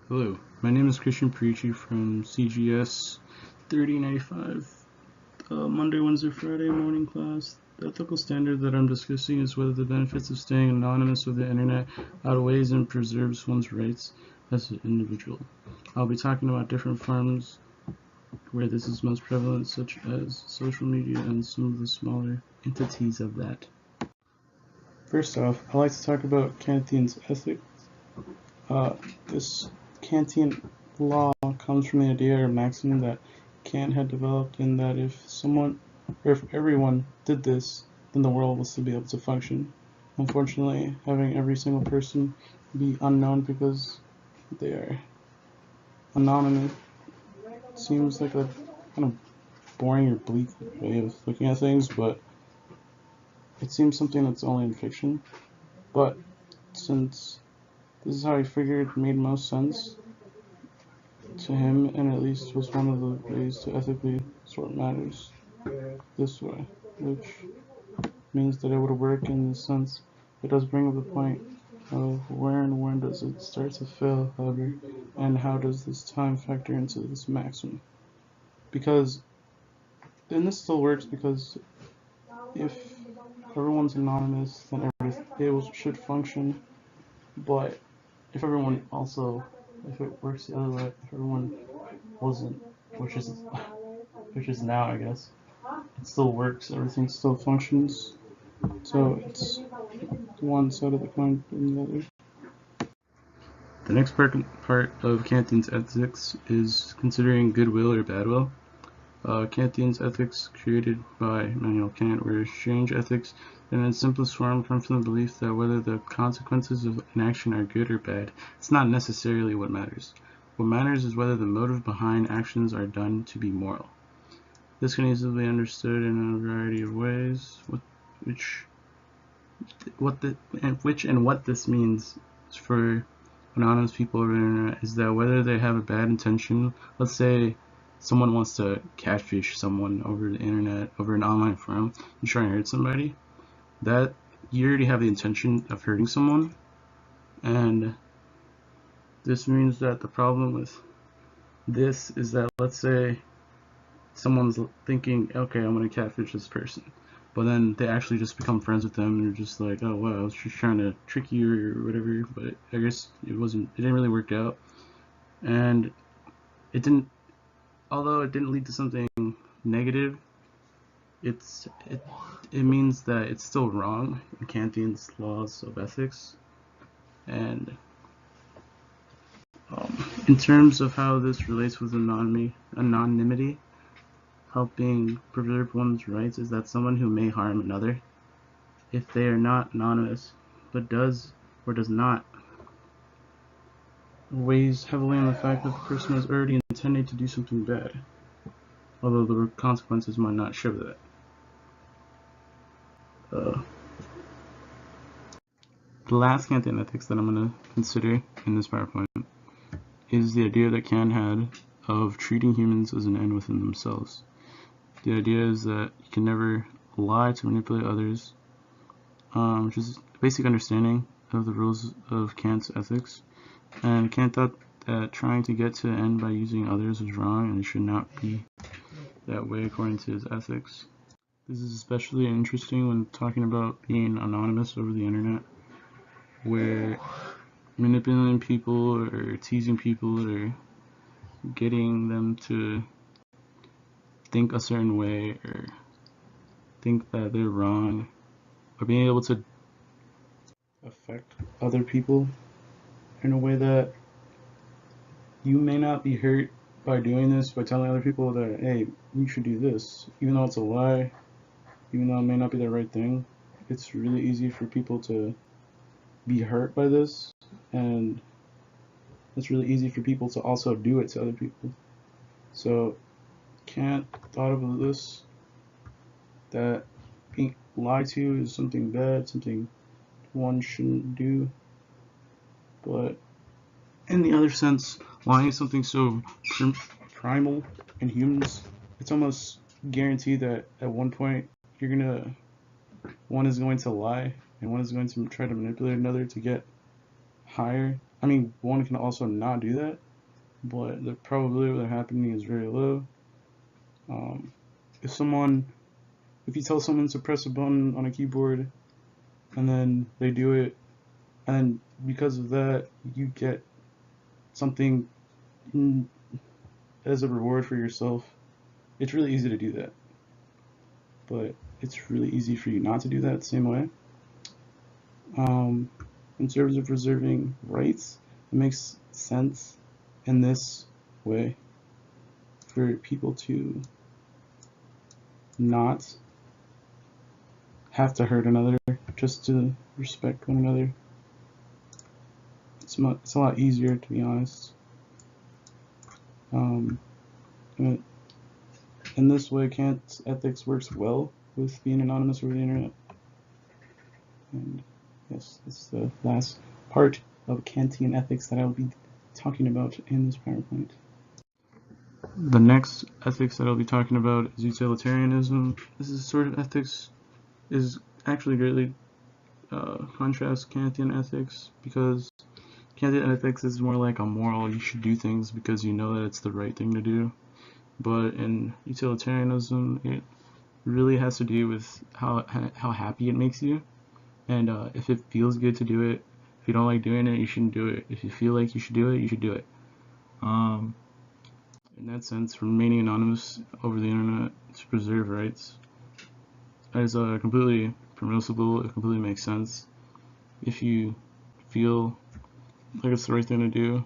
Hello, my name is Cristian Periche from CGS 3095, Monday, Wednesday, Friday morning class. The ethical standard that I'm discussing is whether the benefits of staying anonymous with the internet outweighs and preserves one's rights as an individual. I'll be talking about different forms where this is most prevalent, such as social media and some of the smaller entities of that. First off, I like to talk about Kantian's ethics. This Kantian law comes from the idea or maxim that Kant had developed, in that if everyone did this, then the world will still be able to function. Unfortunately, having every single person be unknown because they are anonymous seems like a kind of boring or bleak way of looking at things, but it seems something that's only in fiction. But since this is how he figured it made most sense to him, and at least was one of the ways to ethically sort matters this way, which means that it would work in the sense. It does bring up the point of where and when does it start to fail, however, and how does this time factor into this maximum. Because, and this still works because if everyone's anonymous, then it should function, but if everyone also, if it works the other way, if everyone wasn't, which is now, I guess, it still works, everything still functions, so it's one side of the coin than the other. The next part of Kantian's ethics is considering goodwill or badwill. Kantian's ethics, created by Immanuel Kant, were strange ethics, and in its simplest form comes from the belief that whether the consequences of an action are good or bad, it's not necessarily what matters. What matters is whether the motive behind actions are done to be moral. This can easily be understood in a variety of ways, what this means for anonymous people over the internet is that whether they have a bad intention, let's say someone wants to catfish someone over the internet, over an online forum, and try and hurt somebody, that you already have the intention of hurting someone, and this means that the problem with this is that, let's say someone's thinking, okay, I'm going to catfish this person, but then they actually just become friends with them, and they're just like, oh wow, I was just trying to trick you or whatever, but I guess it didn't really work out, and although it didn't lead to something negative, it means that it's still wrong in Kantian's laws of ethics. And in terms of how this relates with anonymity, helping preserve one's rights is that someone who may harm another, if they are not anonymous, but does or does not, weighs heavily on the fact that the person is already intending to do something bad, although the consequences might not show that. The last Kantian ethics that I'm going to consider in this PowerPoint is the idea that Kant had of treating humans as an end within themselves. The idea is that you can never lie to manipulate others, which is a basic understanding of the rules of Kant's ethics. And Kant thought that trying to get to the end by using others was wrong, and it should not be that way according to his ethics. This is especially interesting when talking about being anonymous over the internet, where manipulating people or teasing people or getting them to think a certain way or think that they're wrong, or being able to affect other people in a way that you may not be hurt by doing this, by telling other people that, hey, you should do this, even though it's a lie, even though it may not be the right thing. It's really easy for people to be hurt by this, and it's really easy for people to also do it to other people. So Kant thought of this, that being lied to is something bad, something one shouldn't do, but in the other sense, lying is something so primal in humans. It's almost guaranteed that at one point one is going to lie, and one is going to try to manipulate another to get higher I mean, one can also not do that, but the probability of that happening is very low. Um, if you tell someone to press a button on a keyboard and then they do it, and because of that you get something as a reward for yourself, it's really easy to do that. But it's really easy for you not to do that the same way. In terms of preserving rights, it makes sense in this way for people to not have to hurt another just to respect one another. It's a lot easier, to be honest. In this way, Kant's ethics works well with being anonymous over the internet. And yes, this is the last part of Kantian ethics that I'll be talking about in this PowerPoint. The next ethics that I'll be talking about is utilitarianism. This is sort of ethics is actually greatly contrasts Kantian ethics, because Kantian ethics is more like a moral, you should do things because you know that it's the right thing to do. But in utilitarianism, it really has to do with how happy it makes you. And if it feels good to do it, if you don't like doing it, you shouldn't do it. If you feel like you should do it, you should do it. In that sense, remaining anonymous over the internet to preserve rights is completely permissible. It completely makes sense. If you feel like it's the right thing to do,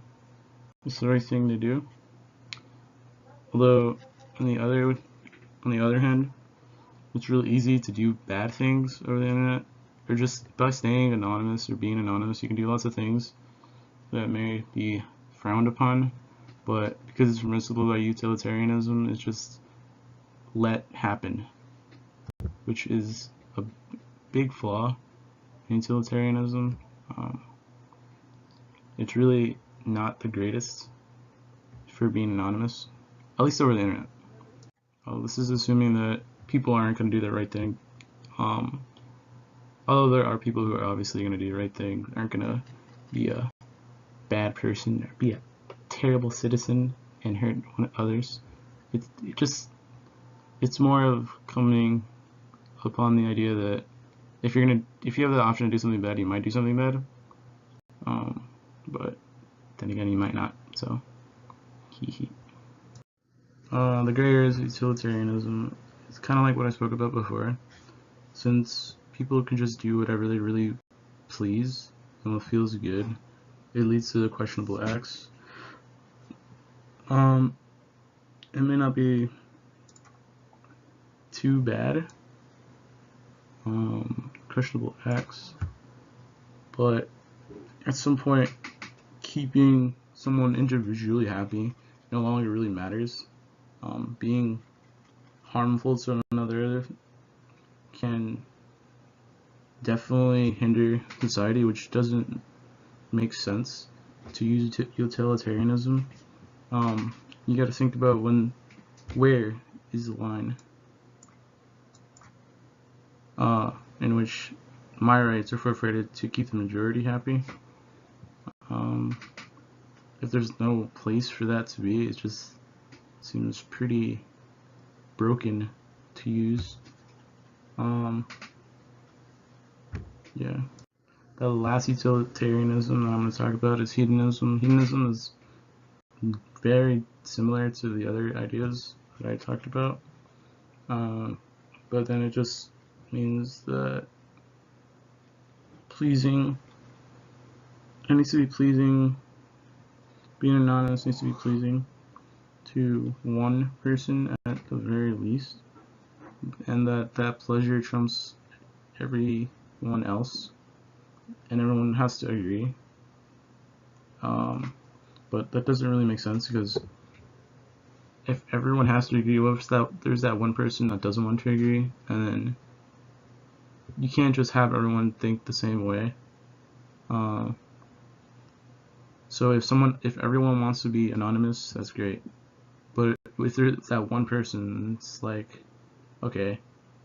it's the right thing to do. Although, on the other hand, it's really easy to do bad things over the internet, or just by staying anonymous or being anonymous, you can do lots of things that may be frowned upon, but because it's permissible by utilitarianism, it's just let happen, which is a big flaw in utilitarianism. It's really not the greatest for being anonymous, at least over the internet. This is assuming that people aren't going to do the right thing. Although there are people who are obviously going to do the right thing, aren't going to be a bad person or be a terrible citizen and hurt others. It's more of coming upon the idea that if you have the option to do something bad, you might do something bad. But then again, you might not. So, the gray area is utilitarianism. It's kind of like what I spoke about before. Since people can just do whatever they really please and what feels good, it leads to questionable acts. It may not be too bad, questionable acts, but at some point, keeping someone individually happy no longer really matters. Being harmful to another can definitely hinder society, which doesn't make sense to use utilitarianism. You got to think about where is the line in which my rights are forfeited to keep the majority happy. If there's no place for that to be, it just seems pretty broken to use. Yeah. The last utilitarianism that I'm going to talk about is hedonism. Hedonism is very similar to the other ideas that I talked about, but then it just means that it needs to be pleasing. Being anonymous needs to be pleasing to one person at the very least, and that pleasure trumps everyone else, and everyone has to agree. But that doesn't really make sense, because if everyone has to agree, what if there's that one person that doesn't want to agree, and then you can't just have everyone think the same way. So if everyone wants to be anonymous, that's great. But if there's that one person, it's like, okay,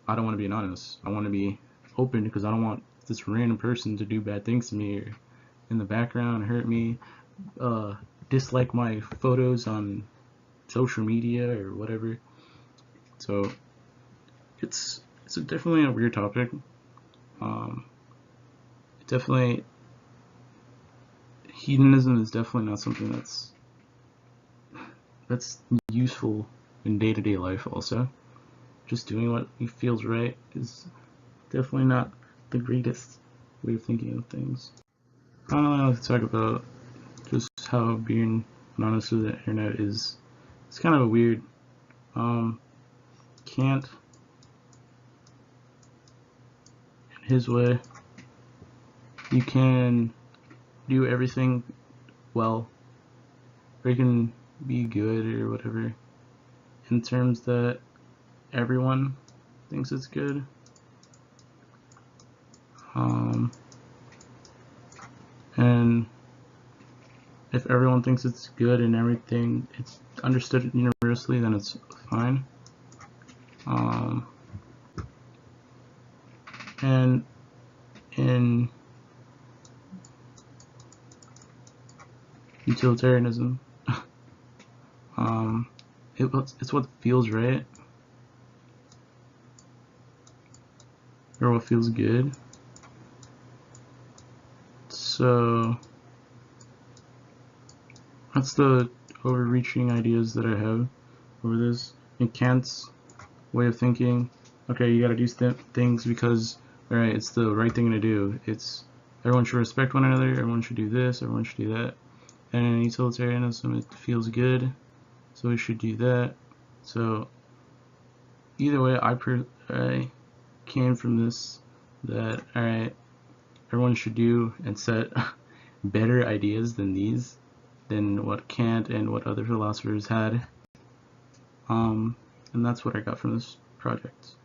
I don't want to be anonymous. I want to be open because I don't want this random person to do bad things to me or in the background, hurt me, dislike my photos on social media or whatever. So it's definitely a weird topic. Definitely, hedonism is definitely not something that's useful in day-to-day life. Also, just doing what feels right is definitely not the greatest way of thinking of things. Finally, I like to talk about just how being anonymous with the internet is. It's kind of a weird. Kant, in his way, you can do everything well, or you can be good or whatever, in terms that everyone thinks it's good. And if everyone thinks it's good and everything it's understood universally, then it's fine. And in utilitarianism, it's what feels right, or what feels good. So that's the overreaching ideas that I have over this. In Kant's way of thinking, okay, you gotta do things because, alright, it's the right thing to do. It's everyone should respect one another, everyone should do this, everyone should do that. And in utilitarianism, it feels good, so we should do that. So either way, I came from this that, alright, everyone should do and set better ideas than what Kant and what other philosophers had. And that's what I got from this project.